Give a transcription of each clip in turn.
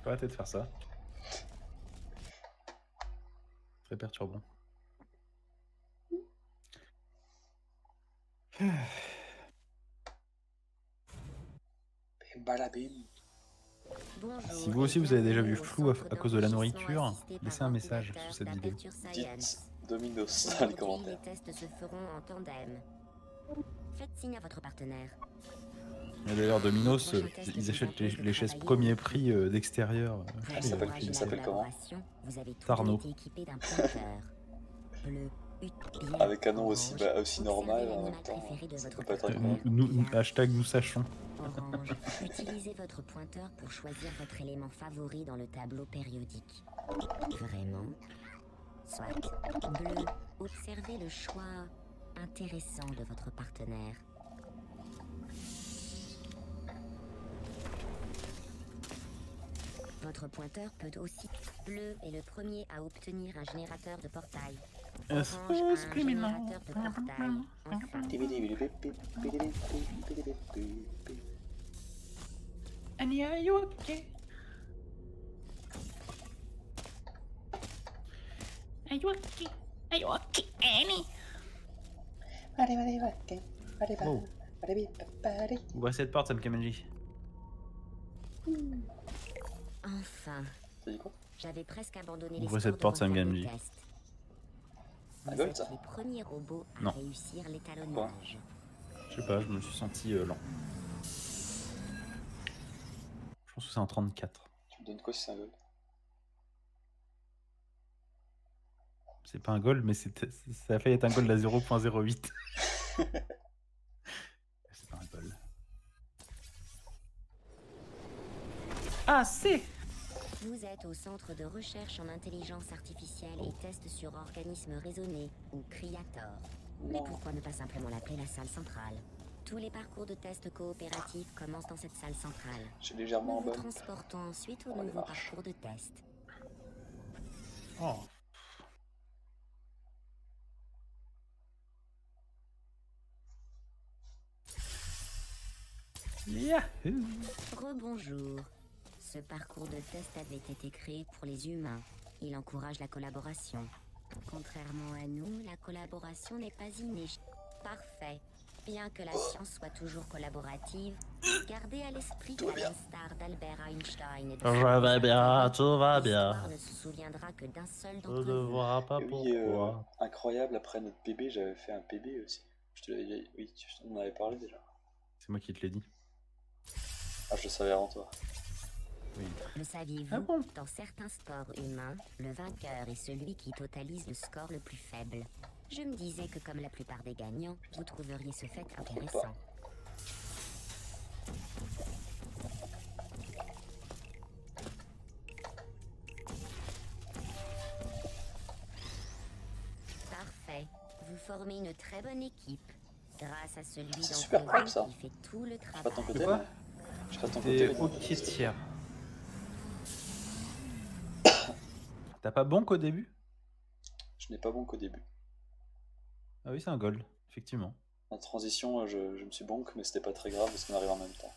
peux arrêter de faire ça. Très perturbant. Balabim. Bonjour, Si vous aussi vous avez déjà vu bienvenue au flou centre à cause de la d'enrichissement nourriture, assisté laissez par un message ordinateur sous cette vidéo. d'Aperture Dites Science. Dominos dans les Aujourd'hui, commentaires. les tests se feront en tandem. Faites signe à votre partenaire. Et d'ailleurs, Dominos, ils achètent les chaises premier prix d'extérieur. Pour Ça s'appelle- encourager il la s'appelle comment? collaboration, vous avez tous Tarno. été équipés d'un pointeur. Bleu, bien, Avec un nom aussi, orange. aussi normal Observez en l'animal même temps. préféré de Ça votre peut pas être partenaire. incroyable. Hashtag nous sachons. Orange. Utilisez votre pointeur pour choisir votre élément favori dans le tableau périodique. Vraiment? Soit. Bleu. Observez le choix intéressant de votre partenaire. Votre pointeur peut aussi. Bleu est le premier à obtenir un générateur de portail. Orange un générateur de portail. Enfin. Annie, are you okay? Are you okay? Are you okay, Annie? Wow. Ouvre cette porte, Sam Kamenji. Enfin. T'as dit quoi? J'avais presque abandonné les Ouvre scores cette porte, de Sam votre Gamgee. test. Un Vous gold, êtes ça? les premiers robots à Non. réussir l'étalonnage. Je sais pas, je me suis senti lent. Je pense que c'est en 34. Tu me donnes quoi si c'est un gold? C'est pas un goal, mais ça a failli être un goal à 0.08. C'est pas un goal. Ah, c'est! Vous êtes au Centre de recherche en intelligence artificielle et tests sur organismes raisonnés, ou CRIATOR. Mais pourquoi ne pas simplement l'appeler la salle centrale? Tous les parcours de tests coopératifs commencent dans cette salle centrale. J'ai légèrement Nous en vous bas. transportons ensuite au On va nouveau marche. parcours de test. Oh. Yahoo! Rebonjour. Ce parcours de test avait été créé pour les humains. Il encourage la collaboration. Contrairement à nous, la collaboration n'est pas innée. Parfait. Bien que la science soit toujours collaborative, gardez à l'esprit qu'à l'instar d'Albert Einstein et de Je vais bien, tout va bien. l'histoire ne se souviendra que d'un seul Je d'entre ne vous. vois pas Et oui, pourquoi. incroyable, après notre PB, j'avais fait un PB aussi. Je te l'avais dit, oui, on en avait parlé déjà. C'est moi qui te l'ai dit. Ah, je le savais avant toi. Oui. Le saviez-vous? Ah bon? Dans certains sports humains, le vainqueur est celui qui totalise le score le plus faible. Je me disais que comme la plupart des gagnants, vous trouveriez ce fait intéressant. Parfait. Vous formez une très bonne équipe. Grâce à celui C'est d'entre super cool, vous ça. qui fait tout le Je sais pas de ton travail. côté, quoi? mais... Je sais pas de ton côté, T'es mais... ok tiers. T'as pas bon qu'au début? Je n'ai pas bon qu'au début. Ah oui, c'est un goal, effectivement. En transition, je me suis bonk, mais c'était pas très grave parce qu'on arrive en même temps.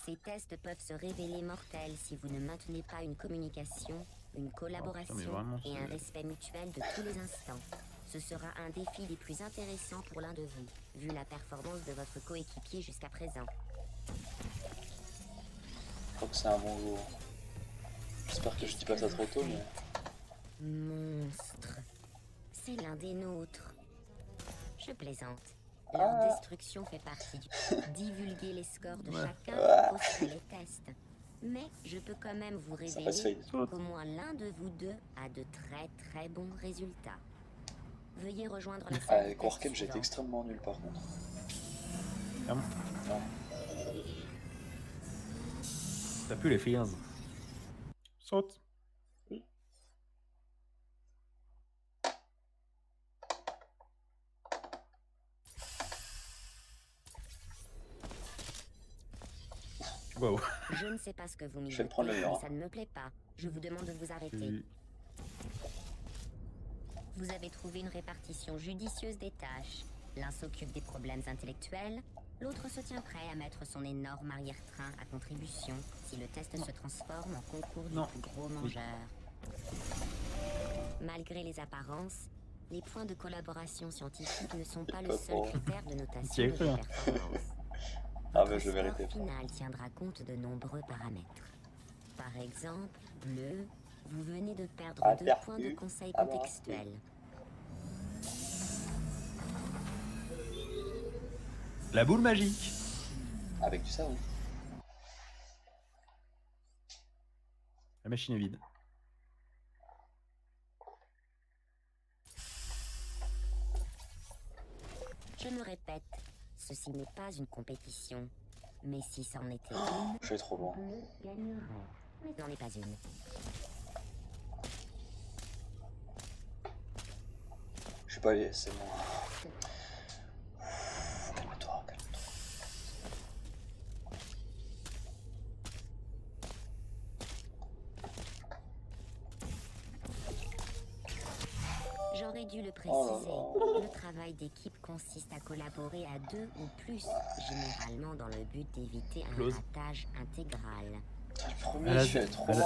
Ces tests peuvent se révéler mortels si vous ne maintenez pas une communication, une collaboration mais vraiment, et un c'est- respect mutuel de tous les instants. Ce sera un défi des plus intéressants pour l'un de vous, vu la performance de votre coéquipier jusqu'à présent. Je crois que c'est un bon jour. J'espère que je dis pas ça trop tôt, mais... Monstre. C'est l'un des nôtres. Je plaisante. Leur destruction fait partie du... Divulguer les scores de chacun fausserait les tests. Mais je peux quand même vous Ça révéler passe fade. qu'au moins l'un de vous deux a de très bons résultats. Veuillez rejoindre la salle de Avec test Warcam, j'étais suivante. extrêmement nul par contre. Ah bon? Non. T'as pu les fears. Saute. Wow. Je ne sais pas ce que vous Je vais migotez, prendre le mur, mais hein. ça ne me plaît pas. Je vous demande de vous arrêter. Tu- Vous avez trouvé une répartition judicieuse des tâches. L'un s'occupe des problèmes intellectuels, L'autre se tient prêt à mettre son énorme arrière-train à contribution si le test se transforme en concours du plus gros mangeur. Malgré les apparences, les points de collaboration scientifique ne sont pas le seul critère de notation de performance. Votre score final tiendra compte de nombreux paramètres. Par exemple, bleu, vous venez de perdre 2 points de conseil contextuel. La boule magique. Avec du savon. La machine est vide. Je me répète, ceci n'est pas une compétition. Mais si c'en était une, je vais trop loin. je gagnerais. Mais n'en est pas une. Je suis pas allé, c'est bon. Calme-toi, calme-toi. J'aurais dû le préciser. Le travail d'équipe consiste à collaborer à 2 ou plus, généralement dans le but d'éviter un ratage intégral.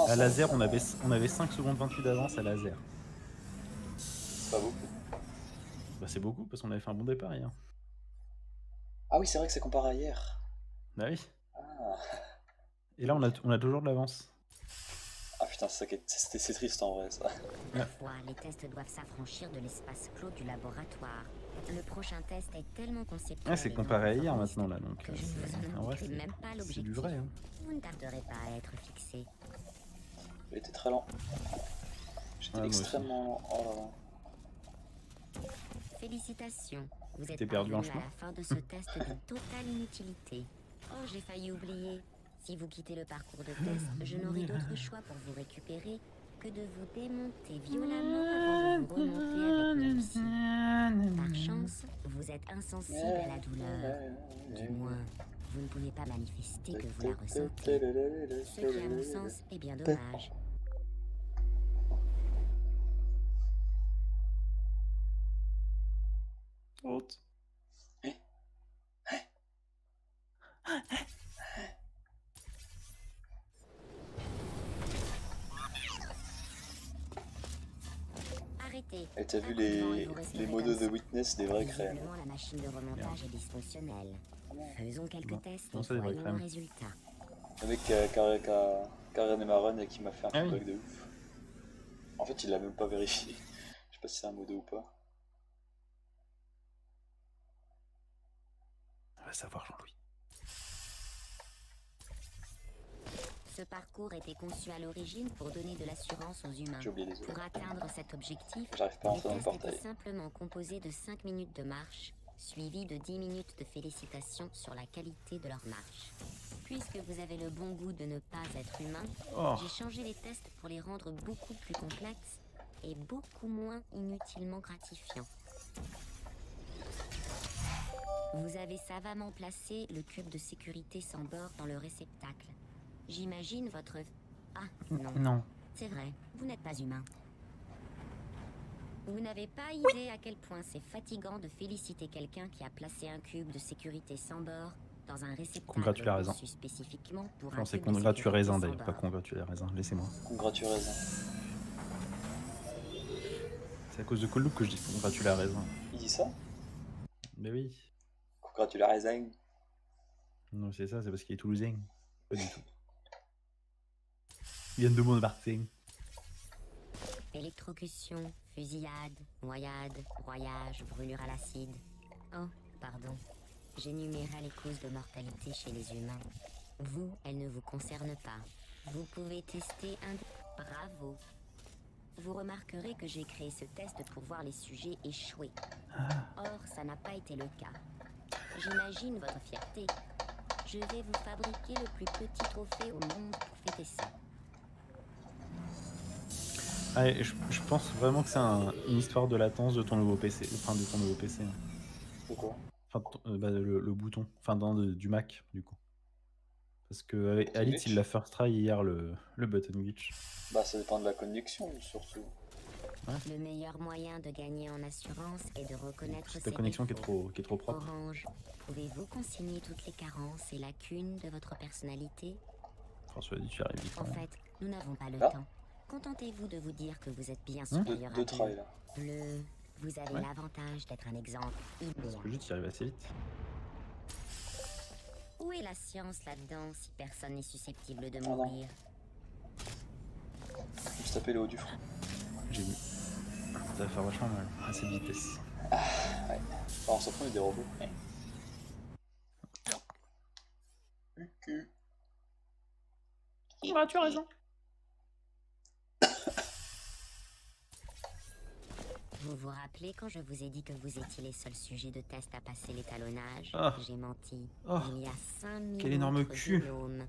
À laser, on avait 5 secondes 28 d'avance à laser. C'est pas beaucoup. Bah c'est beaucoup parce qu'on avait fait un bon départ hier. Ah oui, c'est vrai que c'est comparé à hier. Bah oui. Ah. Et là, on a toujours de l'avance. Ah putain, c'est triste en vrai ça. Parfois, les tests doivent s'affranchir de l'espace clos du laboratoire. Le prochain test est tellement conceptuel. Ah, c'est comparé à hier maintenant là, donc en vrai, c'est du vrai. Hein. Vous ne tarderez pas à être fixé. J'ai été très lent. J'étais extrêmement lent. Oh là là. Félicitations. Vous êtes perdu en chemin. à la fin de ce test d'une totale inutilité. Oh, j'ai failli oublier. Si vous quittez le parcours de test, je n'aurai d'autre choix pour vous récupérer que de vous démonter violemment avant de vous remonter avec réussite. Par chance, vous êtes insensible à la douleur. Du moins, vous ne pouvez pas manifester que vous la ressentez. Ce qui, à mon sens, est bien dommage. Honte. Et t'as vu les modos de Witness des vraies crèmes. La machine de remontage est dysfonctionnelle. Faisons quelques tests et voyons le résultat. Avec Karen et Maron qui m'a fait un bug de ouf. En fait, il l'a même pas vérifié. Je sais pas si c'est un modo ou pas. On va savoir, Jean-Louis. Ce parcours était conçu à l'origine pour donner de l'assurance aux humains. J'ai oublié les autres. Pour atteindre cet objectif, j'arrive pas à entrer dans le les tests portail. étaient simplement composés de 5 minutes de marche, suivies de 10 minutes de félicitations sur la qualité de leur marche. Puisque vous avez le bon goût de ne pas être humain, j'ai changé les tests pour les rendre beaucoup plus complexes et beaucoup moins inutilement gratifiants. Vous avez savamment placé le cube de sécurité sans bord dans le réceptacle. J'imagine votre... Ah, non. Non. C'est vrai, vous n'êtes pas humain. Vous n'avez pas idée à quel point c'est fatigant de féliciter quelqu'un qui a placé un cube de sécurité sans bord dans un réceptacle conçu spécifiquement pour un c'est cube de congratuler raisin sécurité d'ailleurs, sans pas bord. congratuler raisin, laissez-moi. Congratuler raisin. C'est à cause de Colloup que je dis congratuler raisin. Il dit ça? Mais oui. Congratuler raisin. Non, c'est ça, c'est parce qu'il est toulousain. Pas du tout. Il vient de Montmartin. Électrocution, fusillade, noyade, broyage, brûlure à l'acide. Oh, pardon. J'énumérais les causes de mortalité chez les humains. Vous, elles ne vous concernent pas. Vous pouvez tester un... Bravo. Vous remarquerez que j'ai créé ce test pour voir les sujets échouer. Or, ça n'a pas été le cas. J'imagine votre fierté. Je vais vous fabriquer le plus petit trophée au monde pour fêter ça. Ah, je pense vraiment que c'est une histoire de latence de ton nouveau PC. Enfin, de ton nouveau PC. Pourquoi? Enfin, le bouton. Enfin, du Mac, du coup. Parce que avec Alice, il l'a first try hier, le button glitch. Bah, ça dépend de la connexion, surtout. Le meilleur moyen de gagner en assurance est de reconnaître C'est ses ta connexion qui défauts. est trop propre. Orange, pouvez-vous consigner toutes les carences et lacunes de votre personnalité? François dit tu y arrives vite. En fait, nous n'avons pas le Ah. temps. Contentez-vous de vous dire que vous êtes bien supérieur Deux à trails bleu. là. Bleu, vous avez Ouais. l'avantage d'être un exemple immédiat. Juste tu y arrives assez vite. Où est la science là-dedans si personne n'est susceptible de non. mourir? Juste taper le haut du front. J'ai vu. Ça va faire vachement mal à cette vitesse. Ouais. Alors, on s'en fout des robots. Ouais. Tu as raison. Vous vous rappelez quand je vous ai dit que vous étiez les seuls sujets de test à passer l'étalonnage? Ah. J'ai menti. Oh. Il y a 5000 Quel énorme autres cul. binômes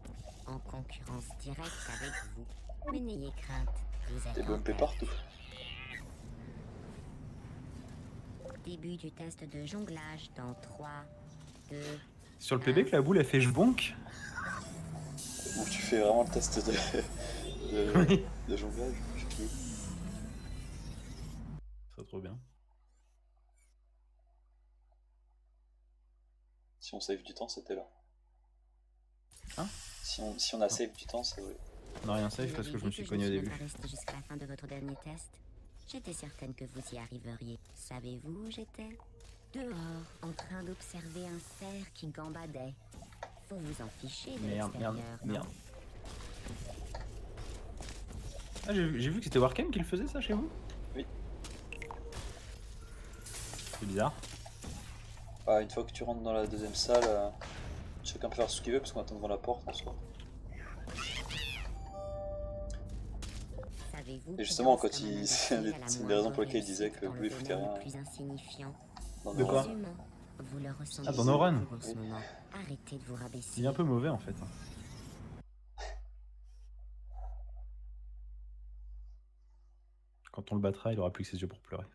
en concurrence directe avec vous. Mais n'ayez crainte, vous T'es êtes en bumpé tête. partout. Début du test de jonglage dans 3, 2... Sur le PB que la boule elle fait jbonk. Où tu fais vraiment le test Oui. de jonglage. Je sais plus. C'est trop bien. Si on save du temps, c'était là. Hein? Si on a save du temps, c'est vrai. On n'a rien safe parce que je me suis cogné au début. Rester jusqu'à la fin de votre dernier test. J'étais certaine que vous y arriveriez. Savez-vous où j'étais? Dehors, en train d'observer un cerf qui gambadait. Faut vous en ficher de Merde, l'extérieur, merde, non? merde. Ah, j'ai vu que c'était Warcam qui le faisait ça chez vous? Oui. C'est bizarre. Ah, une fois que tu rentres dans la deuxième salle, chacun peut faire ce qu'il veut parce qu'on attend devant la porte en soi. Savez-vous Et justement, que quand dans ce il- domaine c'est une d'industrie, des la raisons pour lesquelles il moindre disait que réussite Bleu, il dans le foutait domaine rien. le plus insignifiant. Dans De nos quoi rangs. Les humains, vous le ressentez Ah, dans nos runs. en ce moment. Arrêtez de vous rabaisser. Il est un peu mauvais en fait. Quand on le battra, il aura plus que ses yeux pour pleurer.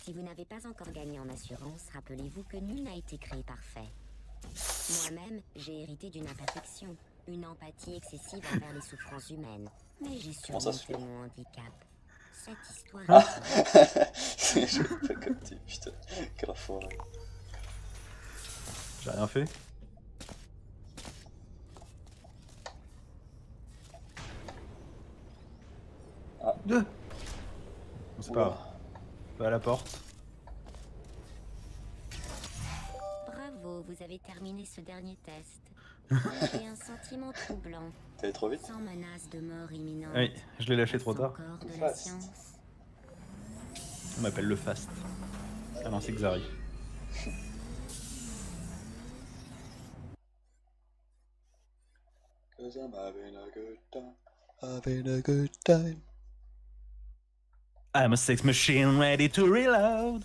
Si vous n'avez pas encore gagné en assurance, rappelez-vous que nul n'a été créé parfait. Moi-même, j'ai hérité d'une imperfection, une empathie excessive envers les souffrances humaines. Mais j'ai Comment ça se surmonté fait? mon handicap. Cette histoire... J'ai pas capté, putain. Quel enfoiré. J'ai rien fait. Ah. Deux. Bon, c'est pas Oula. grave. Va à la porte. Bravo, vous avez terminé ce dernier test. J'ai un sentiment troublant, T'es allé trop vite? sans menace de mort imminente. Oui, je l'ai lâché trop Est-ce tard. encore de la Fast. science. On m'appelle le Fast. Ah non, c'est Xari. Cause I'm having a good time. Having a good time. I'm a sex machine ready to reload.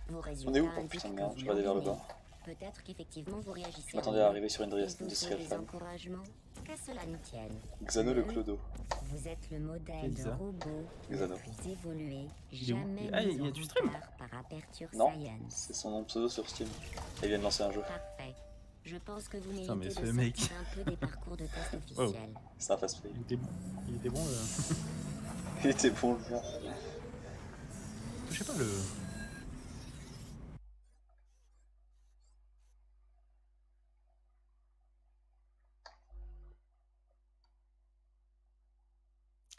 Vos On résultats est où? Oh indiquent putain de que merde, vous je vais aller vers le l'envoyez. bas. Peut-être qu'effectivement vous réagissez. Je m'attendais à arriver sur une industrial des fan. encouragements, qu'à cela ne tienne. Xano le clodo. Vous êtes le modèle Quel de ça robot le Xano. plus évolué est où? jamais Ah, mis il y a en du stream. retard par Aperture Non, Science. c'est son nom de pseudo sur Steam. Il vient de lancer un jeu. Parfait. Je pense que vous Putain, mais méritez ce de mec. sortir un peu des parcours de tests officiels. C'est un fast play. Il était bon le... Il était bon le gars. Je sais pas le...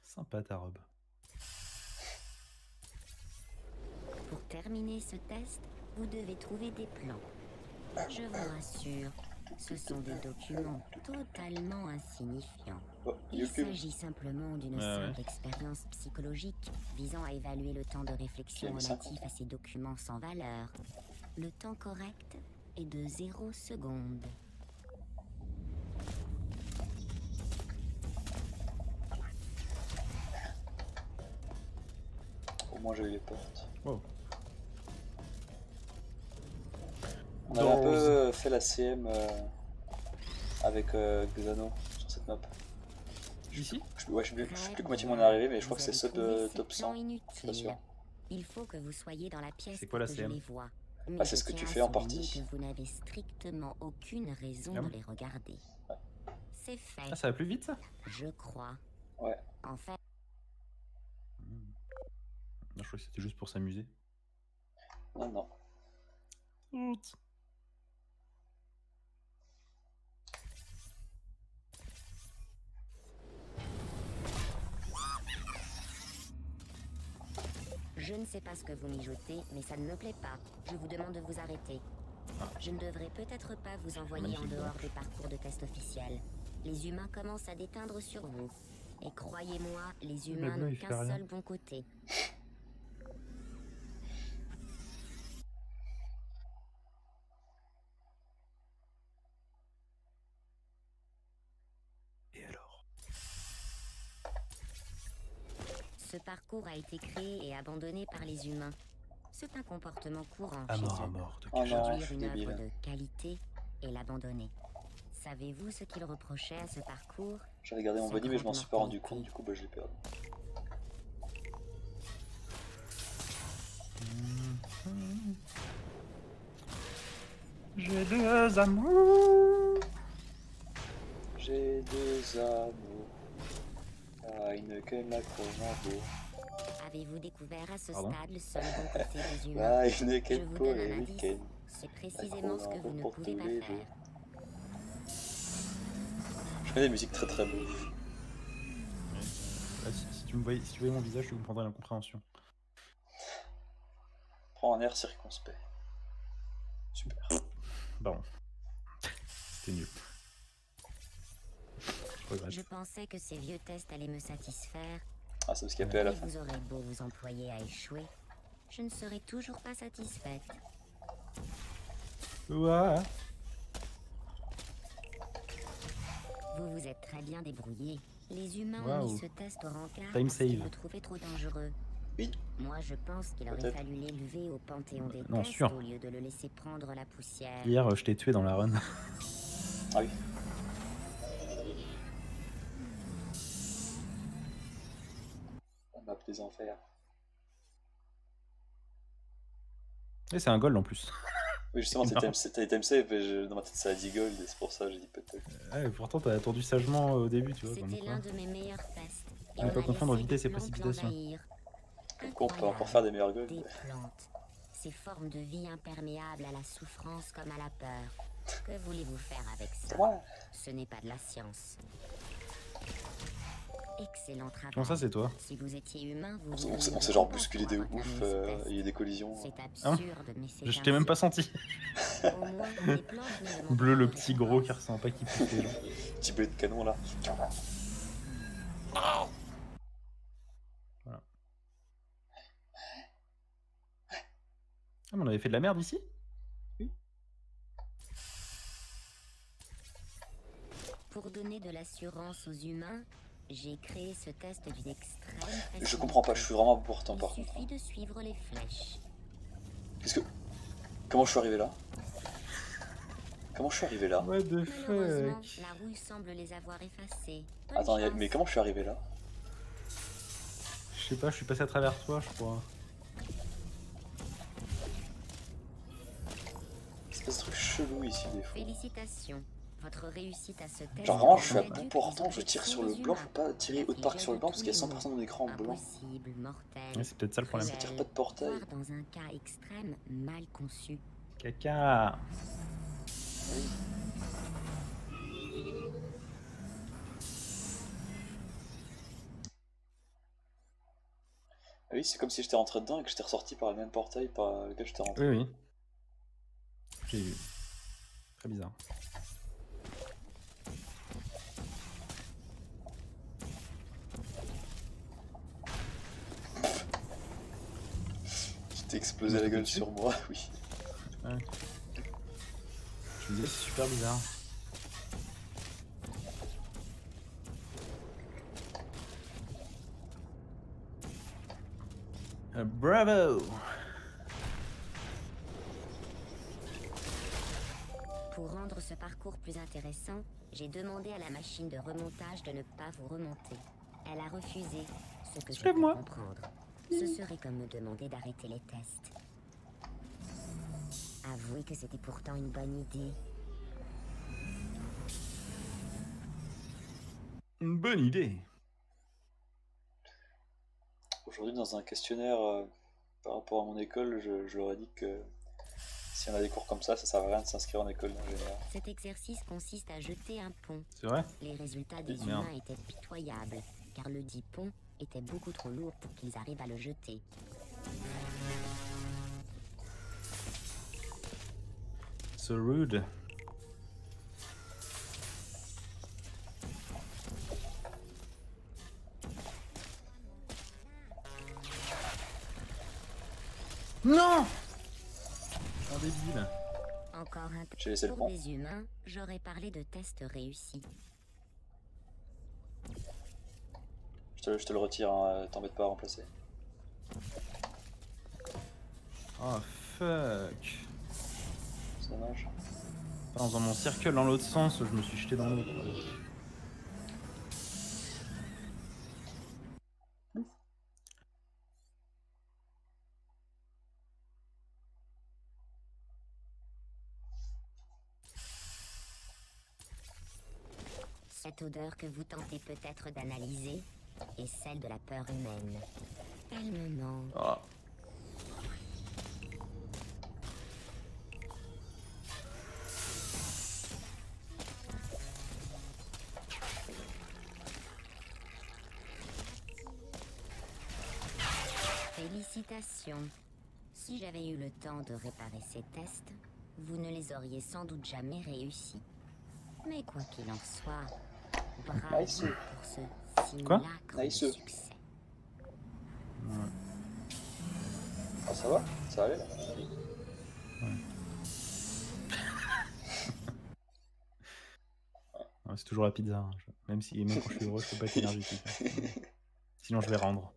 Sympa ta robe. Pour terminer ce test, vous devez trouver des plans. Je vous rassure, ce sont des documents totalement insignifiants. Oh, Il YouTube. s'agit simplement d'une Ouais, simple ouais. expérience psychologique visant à évaluer le temps de réflexion J'ai mis relatif 50. à ces documents sans valeur. Le temps correct est de 0 secondes. Au moins j'ai eu les portes. Wow. On avait un peu fait la CM avec Xano sur cette map. Ici? Ouais, je sais Très plus combien bien. on est arrivé, mais je Vous crois que c'est avez sub trouvé ces top plans 100. Je suis inutiles. pas sûr. Il faut que vous soyez dans la pièce C'est quoi la pour que je CM? les vois. Mais Ah, c'est je ce que tu tiens à fais en souligner partie. que vous n'avez strictement aucune raison Ah de bon? les regarder. C'est fait. Ah, ça va plus vite ça? Je crois. Ouais. En fait, Non, je crois que c'était juste pour s'amuser. Non, non. je ne sais pas ce que vous mijotez, mais ça ne me plaît pas. Je vous demande de vous arrêter. Je ne devrais peut-être pas vous envoyer en Magnifique dehors branche. des parcours de test officiels. Les humains commencent à déteindre sur vous. Et croyez-moi, les humains bleu, n'ont il fait qu'un rien. seul bon côté. Et alors? Ce parcours a été créé et abandonné par les humains. C'est un comportement courant À chez mort, à eux. mort. Oh non, je Produire suis une œuvre débile. de qualité et l'abandonner. Savez-vous ce qu'ils reprochaient à ce parcours? J'avais gardé mon Sa body mais je m'en grande suis pas rendu mortalité. compte, du coup bah je l'ai perdu. J'ai deux amours. J'ai deux amours. Ah, une queue la Cronenbourg. Avez-vous découvert à ce Pardon stade le seul bon côté des humains? Ah, une Je queue vous pour donne les un indice. week-ends. C'est précisément ce que vous ne pour pouvez tous pas les faire. jours. Je connais des musiques très très belles. Ah, si tu voyais mon visage, tu comprendrais l'incompréhension. Prends un air circonspect. Super. Bon. C'était nul. Je regrette. Je pensais que ces vieux tests allaient me satisfaire. Ah, c'est ce qu'il y a à la Et fin. vous aurez beau vous employer à échouer, je ne serai toujours pas satisfaite. Ouah. Vous vous êtes très bien débrouillé. Les humains ont Waouh. mis ce test au rencard Time parce qu'ils save. le trouvaient trop dangereux. Oui. Moi, je pense qu'il aurait Peut-être. fallu l'élever au panthéon des Non, tests sûr. au lieu de le laisser prendre la poussière. Hier, je t'ai tué dans la run. Ah oui. La map des enfers. Et c'est un gold en plus. Oui, justement, Non. t'as item save et dans ma tête ça a 10 gold et c'est pour ça que j'ai dit peut-être. Ouais, pourtant, t'as attendu sagement au début, tu vois. Comme C'était quoi. l'un de mes meilleurs tests. Et Ne on pas a confondre laissé vitesse des et plantes précipitation. l'envahir. Comme quoi on peut encore Incroyable. faire des meilleurs golds. Des plantes. Ces formes de vie imperméables à la souffrance comme à la peur. Que voulez-vous faire avec ça? Ouais. Ce n'est pas de la science. Excellent travail. Comment ça, c'est toi? Si vous étiez humain, vous On auriez s'est une genre récompense bousculé de pour avoir ouf, terminé ce test. il y a eu des collisions. C'est Hein absurde, mais c'est Je t'ai même pas senti. Au moins, les plantes ne demandent Bleu, pas le de petit gros qui récompense. ressent pas qu'il pousse les gens. Petit blé de canon là. Voilà. Ah, mais on avait fait de la merde ici? Pour donner de l'assurance aux humains, j'ai créé ce test d'une extrême facilité. Je comprends pas, je suis vraiment pourtant Il par contre. suffit de suivre les flèches. Qu'est-ce que. Comment je suis arrivé là? Comment je suis arrivé là? What the Malheureusement, fuck? la rouille semble les avoir effacés. Bonne Attends, chance. mais comment je suis arrivé là? Je sais pas, je suis passé à travers toi, je crois. Espèce de truc chelou ici des fois. Félicitations. Votre réussite à ce test. Genre vraiment, je suis à réduit bout les portant, je tire sur le objections blanc, des faut pas tirer autre part que sur le blanc parce qu'il y a 100% de mon écran en blanc. Impossible, mortel. Ouais, c'est peut-être ça le problème. Ça tire pas de portail. Voire dans un cas extrême, mal conçu. Caca. Ah oui, c'est comme si j'étais rentré dedans et que j'étais ressorti par le même portail par lequel j'étais rentré. Oui, oui. J'ai vu. Très bizarre. Tu t'es explosé la gueule sur moi, oui. Ouais. Je me disais, c'est super bizarre. Bravo! Pour rendre ce parcours plus intéressant, j'ai demandé à la machine de remontage de ne pas vous remonter. Elle a refusé, ce que je peux Soulève-moi. comprendre. Ce serait comme me demander d'arrêter les tests. Avouez que c'était pourtant une bonne idée. Une bonne idée. Aujourd'hui, dans un questionnaire par rapport à mon école, je leur ai dit que si on a des cours comme ça sert à rien de s'inscrire en école d'ingénieur. Cet exercice consiste à jeter un pont. C'est vrai? Les résultats des humains étaient pitoyables, car le dit pont était beaucoup trop lourd pour qu'ils arrivent à le jeter. So rude. Non! Un débile. Encore un J'ai laissé le pour pont. des humains, j'aurais parlé de tests réussis. Je te le retire, hein, t'embête pas à remplacer. Oh fuck. C'est dommage. Dans mon circle dans l'autre sens, je me suis jeté dans l'eau. Cette odeur que vous tentez peut-être d'analyser est celle de la peur humaine. Elle me manque. Oh. Félicitations. Si j'avais eu le temps de réparer ces tests, vous ne les auriez sans doute jamais réussis. Mais quoi qu'il en soit, bravo Nice. pour ce simulacre Nice. de succès. Ah, ça va? Ça allait là? Ouais, c'est toujours la pizza. Hein. Même quand je suis heureux, je peux pas être énergétique. Hein. Sinon, je vais rendre.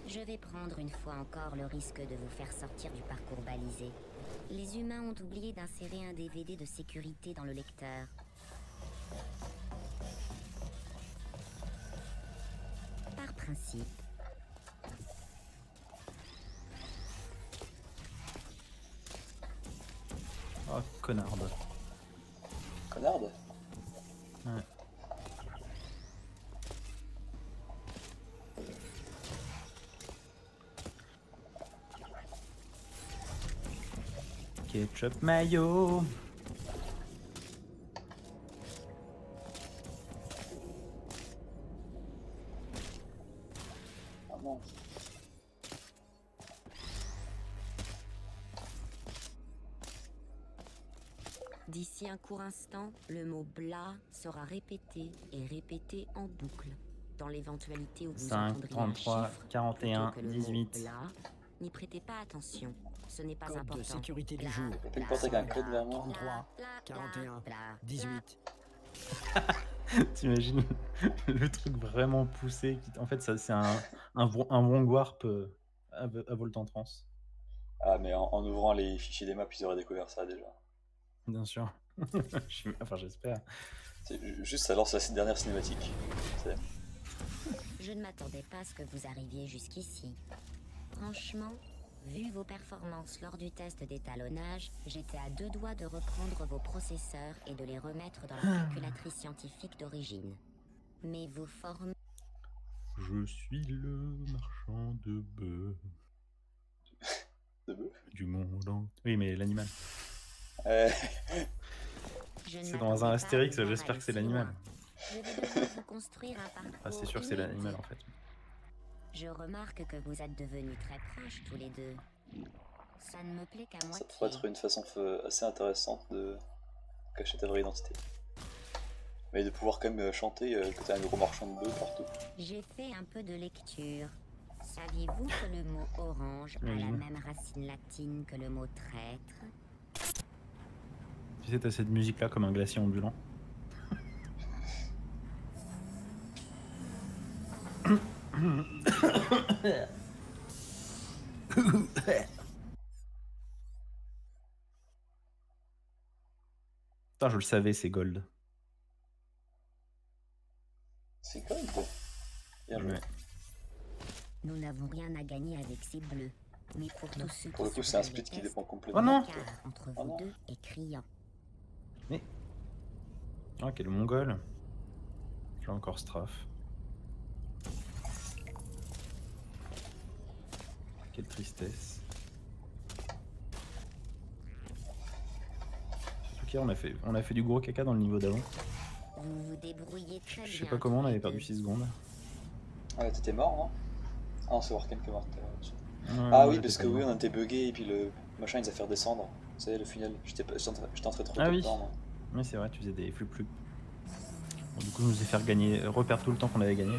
Je vais prendre une fois encore le risque de vous faire sortir du parcours balisé. Les humains ont oublié d'insérer un DVD de sécurité dans le lecteur. Par principe. Oh, connarde. Connarde? Ouais. Ketchup mayo. Ah non. D'ici un court instant, le mot bla sera répété et répété en boucle. Dans l'éventualité où vous 5, entendriez 33, un chiffre, 41, plutôt que le 18. mot bla, n'y prêtez pas attention. Ce n'est pas Code important. de sécurité du Bla, jour. T'as pu me porter qu'un code vers moi? 33, bla, 41, bla, 18. T'imagines le truc vraiment poussé qui, en fait, ça c'est un bon warp à Volt en trans. Ah, mais en ouvrant les fichiers des maps, ils auraient découvert ça déjà. Bien sûr. Enfin, j'espère. Juste, ça lance la dernière cinématique. Je ne m'attendais pas à ce que vous arriviez jusqu'ici. Franchement, vu vos performances lors du test d'étalonnage, j'étais à 2 doigts de reprendre vos processeurs et de les remettre dans la calculatrice scientifique d'origine. Mais vous formez... Je suis le marchand de bœufs. De bœuf? Du monde entier. Oui, mais l'animal. Je ne C'est dans m'attendais un pas à Astérix, vous voir j'espère aller que c'est si l'animal. loin. Je vais devoir vous construire un parcours Ah, c'est sûr que c'est inédit. l'animal en fait. Je remarque que vous êtes devenus très proches tous les deux. Ça ne me plaît qu'à Ça moitié. pourrait être une façon assez intéressante de cacher ta vraie identité. Mais de pouvoir quand même chanter que t'es un gros marchand de bœufs partout. J'ai fait un peu de lecture. Saviez-vous que le mot orange a la même racine latine que le mot traître? Tu sais, t'as cette musique là comme un glacier ambulant. Putain, je le savais, c'est gold. C'est gold. Bien joué. Ouais. Nous n'avons rien à gagner avec ces bleus. Mais pour tous ceux Pour le coup, qui c'est un surveillent split les qui dépend tests, complètement. Oh non! l'écart entre Oh vous non. deux est criant. Mais... Ah, quel mongol. J'ai encore Strafe. Quelle tristesse. Ok, on a fait du gros caca dans le niveau d'avant. Vous vous débrouillez très bien. Je sais pas comment on avait perdu 6 secondes. Ah, t'étais mort, non? Ah non, c'est Warken qui est mort. Ouais, Ah moi, oui, j'étais parce pas que oui, mort. on était bugué et puis le machin il nous a fait descendre. Vous savez, le final, j'étais entré trop Ah tôt oui. dedans, moi. Oui, c'est vrai, tu faisais des flux. Bon, du coup, je nous ai fait reperdre tout le temps qu'on avait gagné.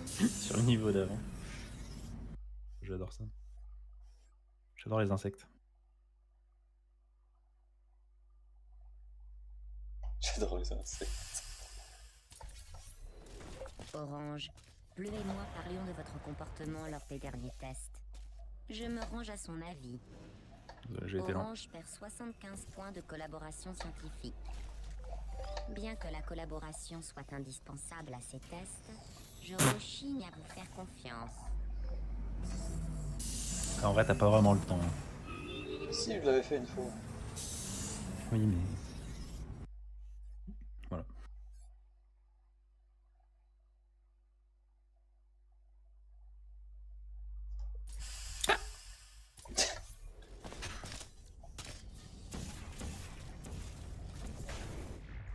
Sur le niveau d'avant. J'adore ça. J'adore les insectes. J'adore les insectes. Orange, Bleu et moi parlions de votre comportement lors des derniers tests. Je me range à son avis. J'ai été lent. Orange perd 75 points de collaboration scientifique. Bien que la collaboration soit indispensable à ces tests, je rechigne à vous faire confiance. En vrai, t'as pas vraiment le temps. Si, je l'avais fait une fois. Oui, mais... Voilà.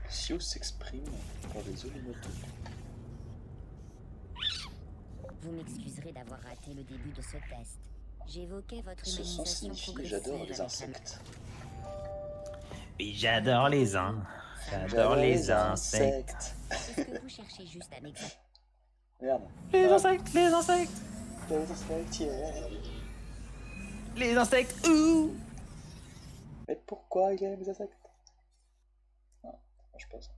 Sio s'exprime par des onomatopées. Vous m'excuserez d'avoir raté le début de ce test. J'évoquais votre Ce son humanisation signifie progressive j'adore les avec la insectes. Et j'adore les uns. J'adore les insectes. Est-ce que vous cherchez juste à m'examiner? Merde. Les Ah, insectes, les insectes. les insectes, yeah. Les insectes, ouh. Mais pourquoi il aime les insectes? Non, ça marche pas ça.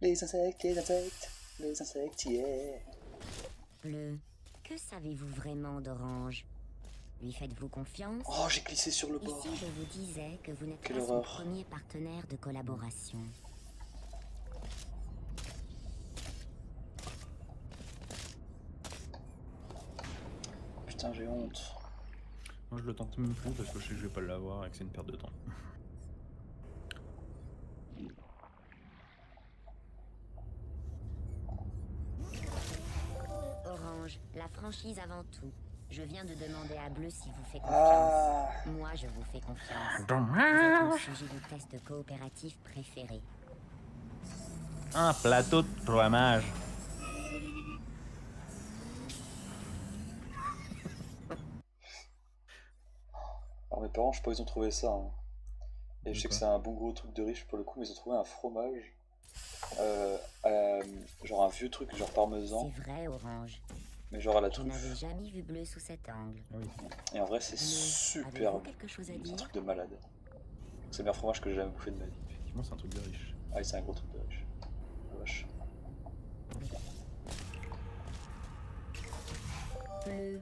Les insectes, les insectes, les insectes, yeah. Bleu, que savez-vous vraiment d'Orange? Lui faites-vous confiance? Oh, j'ai glissé sur le Et bord. si je vous disais que vous n'êtes Quelle pas son horreur. premier partenaire de collaboration? Putain, j'ai honte. Moi, je le tente même plus parce que je sais que je vais pas l'avoir et que c'est une perte de temps. Orange, la franchise avant tout. Je viens de demander à Bleu s'il vous fait confiance. Ah. Moi, je vous fais confiance. Vous êtes mon sujet de test coopératif préféré. Un plateau de fromage. Alors mes parents, je sais pas où ils ont trouvé ça. Hein. Et je sais que Quoi? c'est un bon gros truc de riche pour le coup, mais ils ont trouvé un fromage. Genre un vieux truc, genre parmesan. C'est vrai, Orange. Mais genre à la Je truffe. n'avais jamais vu Bleu sous cet angle. Oui. Et en vrai, c'est Bleu, superbe. avez-vous quelque chose à C'est un dire? truc de malade. C'est le meilleur fromage que j'ai jamais bouffé de ma vie. Effectivement, c'est un truc de riche. Ah oui, c'est un gros truc de riche. La vache. Bleu,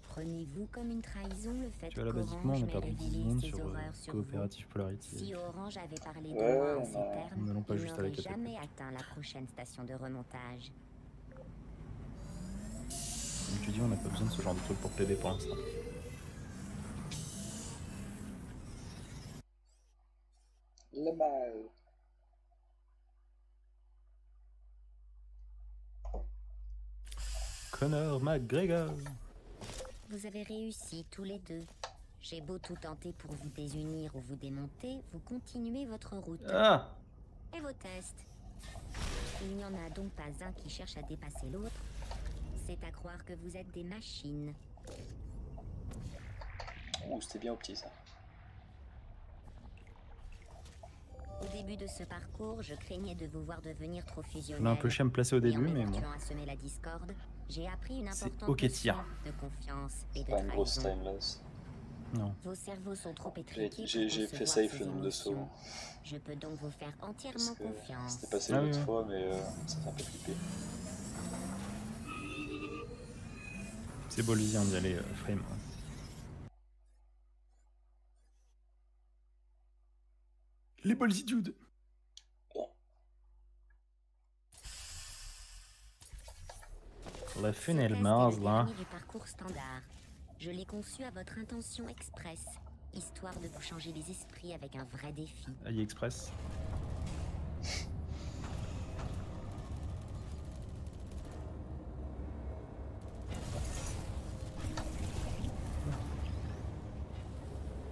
prenez-vous comme une trahison le fait Tu vois là, basiquement, qu'Orange on a m'ait perdu 10 révélé secondes ses sur horreurs sur coopératif Polarity. vous? Si Orange avait parlé de Ouais, moi en on ces a- termes, Nous n'allons pas il juste n'aurait avec la jamais tête. atteint la prochaine station de remontage. Comme tu dis, on n'a pas besoin de ce genre de truc pour PB pour l'instant. Le mal. Conor McGregor. Vous avez réussi tous les deux. J'ai beau tout tenter pour vous désunir ou vous démonter, vous continuez votre route. Ah. Et vos tests? Il n'y en a donc pas un qui cherche à dépasser l'autre. C'est à croire que vous êtes des machines. Oh, c'était bien au petit ça. Au début de ce parcours, je craignais de vous voir devenir trop fusionnel. On a un peu chiant à me placer au début, mais bon. En semer la discorde, j'ai appris une C'est importante ok, leçon tire. de confiance et de Pas une grosse trahison. time loss. Non. Vos cerveaux sont trop étriqués J'ai pour fait concevoir safe ces le nombre de sauts. émotions. Je peux donc vous faire Parce entièrement que confiance. c'était passé Ah l'autre oui, fois, mais ça fait un peu flipper. C'est bolivien d'y aller, frame. Les bolsitudes. La Ce fune test elle est le mince là. dernier du parcours standard. Je l'ai conçu à votre intention express, histoire de vous changer les esprits avec un vrai défi. AliExpress.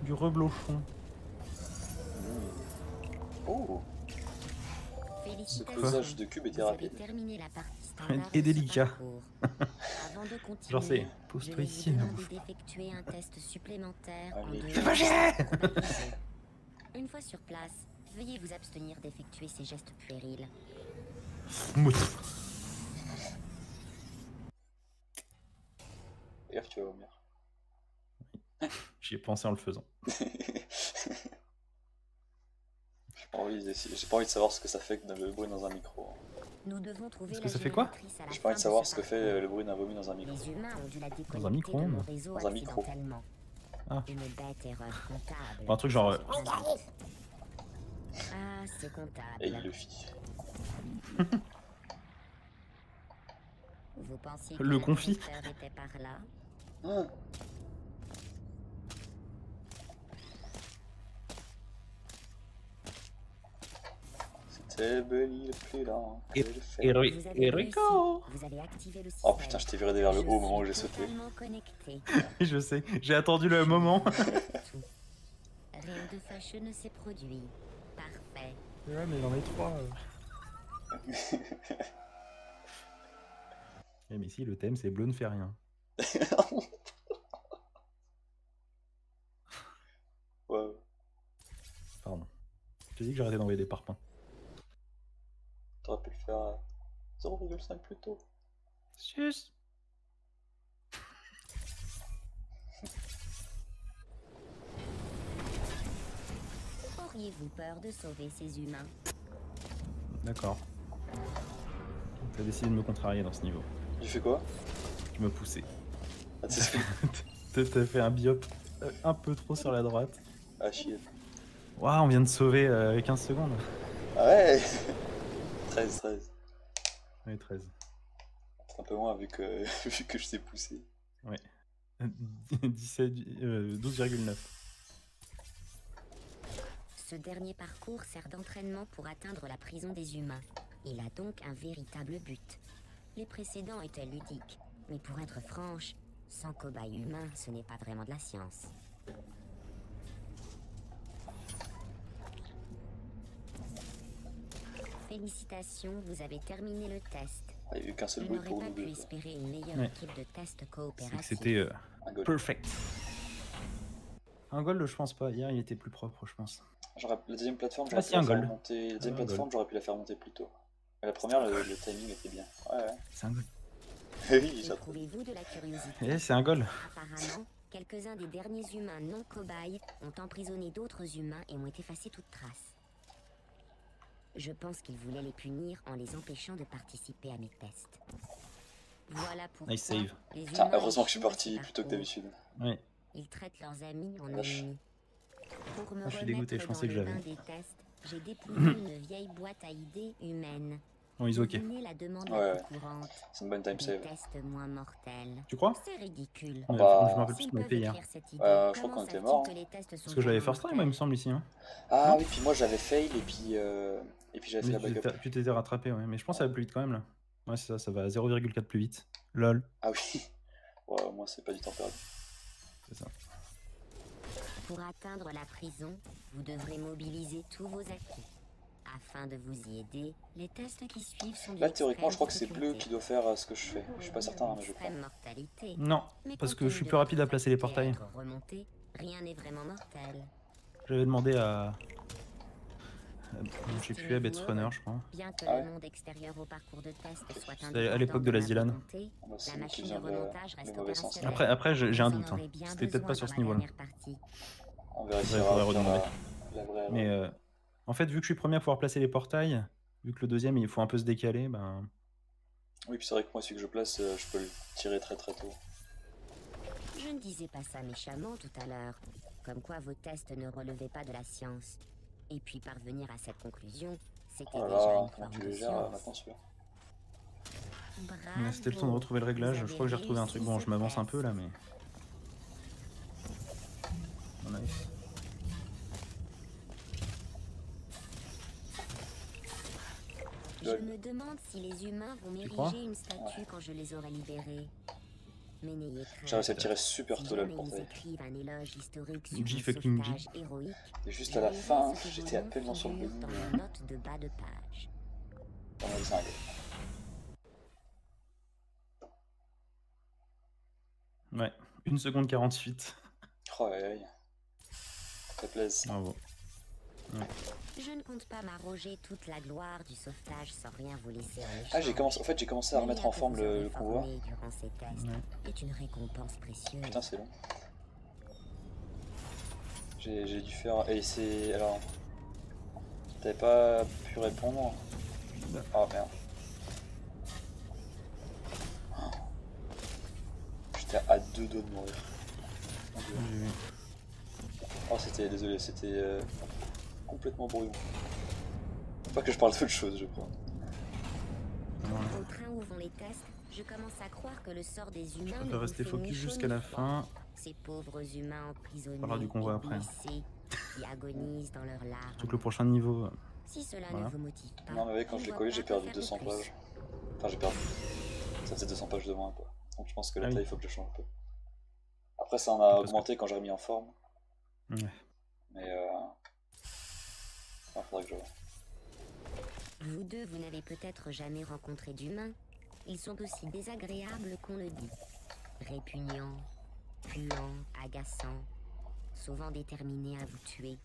Du reblochon. Oh, ce Félicitations, posage de cube était vous avez rapide. terminé la partie standard Et de ce délicat. parcours. Avant de Genre c'est continuer, je pose-toi vais ici. vous ne demander bouge pas. d'effectuer un test supplémentaire en Allez. dehors Fais pas chier. du parcours baptisé. Une fois sur place, veuillez vous abstenir d'effectuer ces gestes puérils. Gaffe, tu vas vomir. J'y ai pensé en le faisant. J'ai pas envie de savoir ce que ça fait que le bruit dans un micro. Nous devons trouver Parce que la ça fait quoi? génératrice à la J'ai pas envie fin de savoir ce ce que fait parcours. le bruit d'un vomi dans un micro. Les humains ont dû la Dans un déconnecter micro, de mon mais- réseau Dans un micro. accidentellement. Ah. Une bête erreur comptable. Bon, un truc genre, sans aucun doute. Ah, c'est comptable. Et il le fit. Vous pensiez Le que confit. l'interrupteur était par là? Ah. C'était belle île plus lente que le fer. Vous avez réussi. Erico. Vous avez activé le système. Oh putain, je t'ai viré vers le haut au moment où j'ai sauté. Totalement connecté. Je sais, j'ai attendu le moment. Tout. Rien de fâcheux ne s'est produit. Parfait. Ouais, mais j'en ai 3. Mais ici, le thème, c'est bleu ne fait rien. Ouais. Pardon. J'ai dit que j'arrêtais d'envoyer des parpaings. T'aurais pu le faire à 0,5 plus tôt. Sus. Auriez-vous peur de sauver ces humains? D'accord. T'as décidé de me contrarier dans ce niveau. Tu fais quoi? Tu me poussais. Ah, c'est ce que... T'as fait un biop un peu trop sur la droite. Ah, chier. Waouh, on vient de sauver 15 secondes. Ah ouais. 13. Ouais, 13. C'est un peu moins vu que, vu que je t'ai poussé. Ouais. 17, 12,9. Ce dernier parcours sert d'entraînement pour atteindre la prison des humains. Il a donc un véritable but. Les précédents étaient ludiques, mais pour être franche, sans cobaye humain, ce n'est pas vraiment de la science. Félicitations, vous avez terminé le test. Ah, il y a eu qu'un Je seul bruit n'aurais pour pas pu doubler. Quoi. espérer une meilleure Ouais. équipe de test C'est que coopératif. c'était Un goal. perfect. Un gold, je pense pas. Hier, il était plus propre, je pense. La deuxième plateforme, Ah, j'aurais si, pu la un faire goal. monter. La deuxième Un goal. plateforme, j'aurais pu la faire monter plus tôt. Mais la première, le timing était bien. Ouais. C'est un gold. Oui, j'attends. Éprouvez-vous de la curiosité? Eh, c'est un gold. Apparemment, quelques-uns des derniers humains non cobayes ont emprisonné d'autres humains et ont effacé toute trace. Je pense qu'ils voulaient les punir en les empêchant de participer à mes tests. Voilà pourquoi Nice save. les Putain, humains heureusement que je suis échouent à parti ce plus tôt que parcours. d'habitude. Ouais. Ils traitent leurs amis en Vache. ennemis. Pour me Ah, je suis remettre dégoûté, je dans pensais que le j'avais. bain des tests, j'ai dépouillé une vieille boîte à idées humaine. Bon, ils ok. Devinez la demande Ouais, la plus courante. C'est une bonne time Des save. tests moins mortels. Tu crois? C'est ridicule. Ouais, Bah, je me rappelle plus S'ils ce qu'on a peuvent fait hier. écrire cette idée, Je crois comment qu'on était savent-ils mort, que hein. les tests sont Parce que j'avais vraiment first time, moi, il me mortels? semble, ici. Hein. Ah Non oui, puis moi j'avais fail et puis j'avais fait Mais la backup. tu t'étais rattrapé, ouais. Mais je pense que ça va plus vite quand même, là. Ouais, c'est ça, ça va 0,4 plus vite. Lol. Ah oui. Ouais, moi c'est pas du temps perdu. C'est ça. Pour atteindre la prison, vous devrez mobiliser tous vos acquis. Afin de vous y aider, les tests qui suivent sont Là théoriquement je crois que c'est Bleu qui doit faire ce que je fais. Je suis pas certain, mais je crois. Extrême mortalité. Non, Mais parce compte que je suis tenu plus de rapide à votre placer les faculté à portails. être remonté, rien n'est vraiment mortel. J'avais demandé à. Je sais plus, à Runner, je crois. Bien que Ah ouais. le monde extérieur au parcours de test soit C'était à l'époque de la Zilan. volonté, Bon, bah, c'est la moi qui machine de viens de remontage reste mauvais sens. opérationnelle. Après j'ai un Vous en doute. Hein. aurez bien C'était peut-être pas besoin sur dans ce la niveau-là. dernière partie. On Faudrait vérifiera redemander. la vraie. Mais en fait, vu que je suis premier à pouvoir placer les portails, vu que le deuxième il faut un peu se décaler, ben. Oui, puis c'est vrai que moi celui que je place, je peux le tirer très très tôt. Je ne disais pas ça méchamment tout à l'heure, comme quoi vos tests ne relevaient pas de la science. Et puis parvenir à cette conclusion, c'était Oh là déjà là, une comment tu forme le de gères science. maintenant celui-là? C'était le temps de retrouver le réglage. Je crois que j'ai retrouvé un truc. Bon, je m'avance un peu là, mais. Oh, nice. Je me demande si les humains vont m'ériger une statue quand je les aurai libérés. Mais n'ayez crainte. J'ai réussi à le tirer super tôt là le portail. G fucking G. Et juste à la fin, j'étais appellement sur le bout. Dans les notes de bas de page. On a zingué. Ouais, 1 seconde 48. Oh aïe. Ça plaise. Bravo. Ouais. Je ne compte pas m'arroger toute la gloire du sauvetage sans rien vous laisser en échange. Ah, j'ai commencé à remettre en forme le convoi. Durant ces tests est une récompense précieuse. Putain, c'est long. J'ai dû faire... Et c'est... Alors... T'avais pas pu répondre? Ah merde. J'étais à 2 doigts de mourir. Oh, c'était... Désolé, c'était... complètement brouillon. Faut pas que je parle d'autre chose, je crois. Au train où vont les tests, je commence à croire que le sort des humains on peut rester focus jusqu'à la fin. Ces pauvres humains emprisonnés, on parlera du convoi après. Qui agonisent dans leurs larmes. Surtout que le prochain niveau. Si cela ne vous motive pas. Non, mais quand je l'ai collé, j'ai perdu 200 pages. Enfin, j'ai perdu. Ça faisait 200 pages de moins, quoi. Donc je pense que la taille, il faut que je change un peu. Après, ça en a augmenté quand j'ai remis en forme. Ouais. Mais il faudrait que je vois. Vous deux, vous n'avez peut-être jamais rencontré d'humains. Ils sont aussi désagréables qu'on le dit. Répugnants, puants, agaçants, souvent déterminés à vous tuer.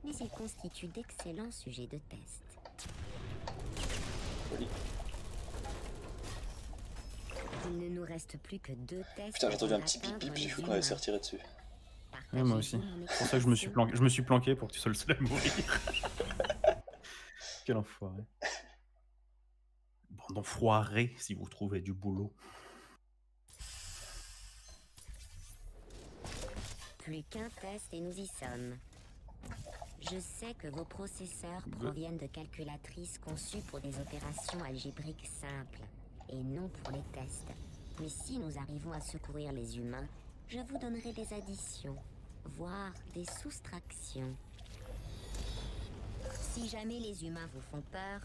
Mais ils constituent d'excellents sujets de test. Joli. Il ne nous reste plus que 2 tests. Putain, j'ai entendu un petit bip bip, j'ai cru qu'on allait se retirer dessus. Ouais, moi aussi. C'est pour ça que je me suis planqué pour que tu sois le seul à mourir. Quel enfoiré. Bande d'enfoirés si vous trouvez du boulot. Plus qu'un test et nous y sommes. Je sais que vos processeurs proviennent de calculatrices conçues pour des opérations algébriques simples, et non pour les tests. Mais si nous arrivons à secourir les humains, je vous donnerai des additions, voire des soustractions. Si jamais les humains vous font peur,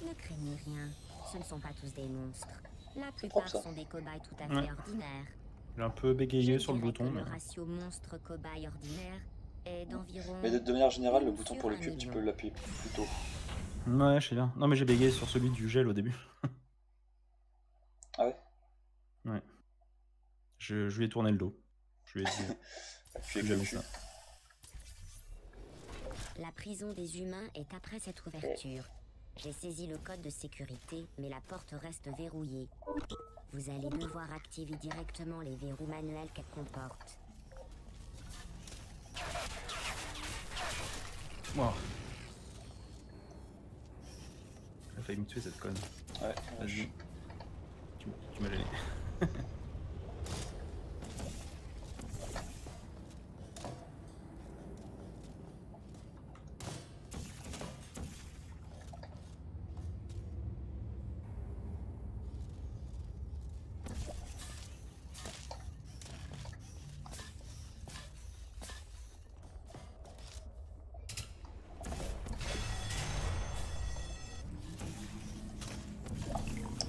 ne craignez rien, ce ne sont pas tous des monstres. La plupart sont des cobayes tout à fait ordinaires. J'ai un peu bégayé sur le bouton. Le ratio monstre-cobaye ordinaire est d'environ... Mais de manière générale, le bouton pour le cube, tu peux l'appuyer plus tôt. Ouais, je sais bien. Non, mais j'ai bégayé sur celui du gel au début. Ah ouais? Ouais. Je lui ai tourné le dos. Je lui ai dit... Appuyez jamais ça. La prison des humains est après cette ouverture. J'ai saisi le code de sécurité, mais la porte reste verrouillée. Vous allez devoir activer directement les verrous manuels qu'elle comporte. Wow. Elle a failli me tuer cette conne. Ouais. Vas-y. Tu m'as gêné.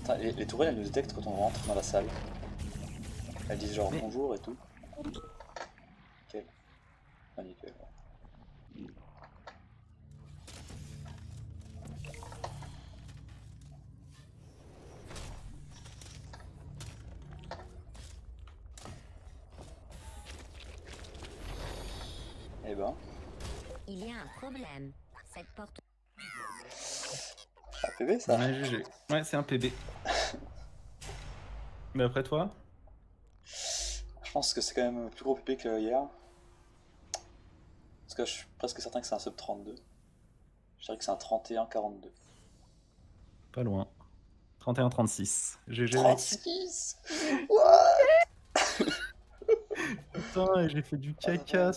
Putain, les tourelles, elles nous détectent quand on rentre dans la salle. Elles disent genre bonjour et tout. Nickel. Ah, nickel. Eh ben. Il y a un problème. Cette porte... Un PB ça? Ouais, GG. Ouais, c'est un PB. Mais après toi? Je pense que c'est quand même un plus gros PB que hier. Parce que je suis presque certain que c'est un sub 32. Je dirais que c'est un 31-42. Pas loin. 31-36. GG. 36. What? Putain, j'ai fait du caca.